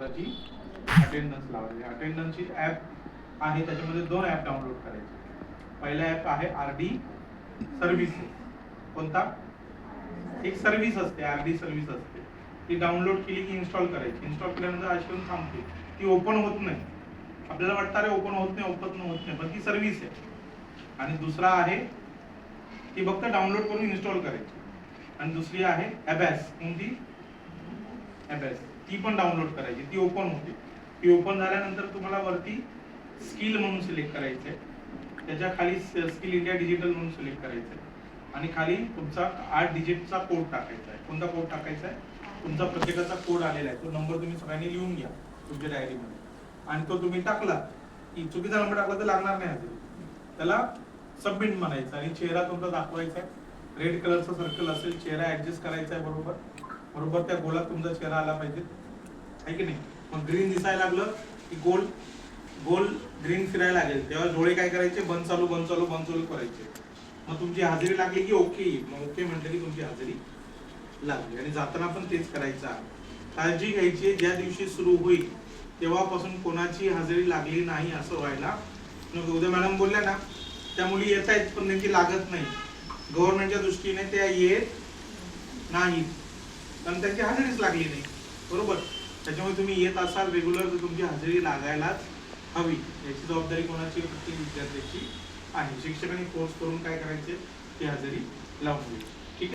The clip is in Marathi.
स्वतःची अटेंडन्स लावायची. अटेंडन्सची ॲप आहे, त्याच्यामध्ये 2 ॲप डाउनलोड करायचे. पहिला ॲप आहे RD सर्व्हिसेस. कोणता? एक सर्व्हिस असते, RD सर्व्हिस असते. ती डाउनलोड केली की इन्स्टॉल करायची. इन्स्टॉल केल्यानंतर अशी येऊन थांबते, ती ओपन होत नाही. आपल्याला वाटतं अरे ओपन होत नाही, पण ती सर्व्हिस आहे. आणि दुसरा आहे ती फक्त डाउनलोड करून इन्स्टॉल करायची. आणि दुसरी आहे अबॅस. कोणती? अबॅस. ती पण डाउनलोड करायची, ती ओपन होते. ती ओपन झाल्यानंतर तुम्हाला वरती स्किल म्हणून सिलेक्ट करायचं आहे, त्याच्या खाली स्किल इंडिया डिजिटल म्हणून सिलेक्ट करायचं आहे, आणि खाली तुमचा 8 डिजिटचा कोड टाकायचा आहे. कोणता कोड टाकायचा आहे? तुमचा प्रत्येकाचा कोड आलेला आहे, तो नंबर तुम्ही सगळ्यांनी लिहून घ्या तुमच्या डायरीमध्ये. आणि तो तुम्ही टाकला की चुकीचा नंबर टाकला तर लागणार नाही असेल, त्याला सबमिट म्हणायचं. आणि चेहरा तुमचा दाखवायचा आहे, रेड कलरचा सर्कल असेल, चेहरा ऍडजस्ट करायचा आहे बरोबर त्या गोलात तुमचा चेहरा आला पाहिजे, आहे की नाही. मग ग्रीन दिसायला लागलं की गोल ग्रीन फिरायला लागेल, तेव्हा डोळे काय करायचे? बंद चालू करायचे. मग तुमची हजेरी लागली की ओके. मग ओके म्हटलं की तुमची हजेरी लागली. आणि जाताना पण तेच करायचं आहे. काळजी घ्यायची, ज्या दिवशी सुरू होईल तेव्हापासून कोणाची हजेरी लागली नाही असं व्हायला. उद्या मॅडम बोलल्या ना, त्या मुली येत आहेत पण त्यांची लागत नाही, गव्हर्नमेंटच्या दृष्टीने त्या येत नाही कारण त्यांची हजेरीच लागली नाही, बरोबर. त्याच्यामुळे तुम्ही येत असाल रेग्युलर तर तुमची हजेरी लागायलाच हवी. याची जबाबदारी कोणाची? प्रत्येक विद्यार्थ्याची आहे. शिक्षकांनी फोर्स करून काय करायचे? ती हजेरी लावून घ्यायची.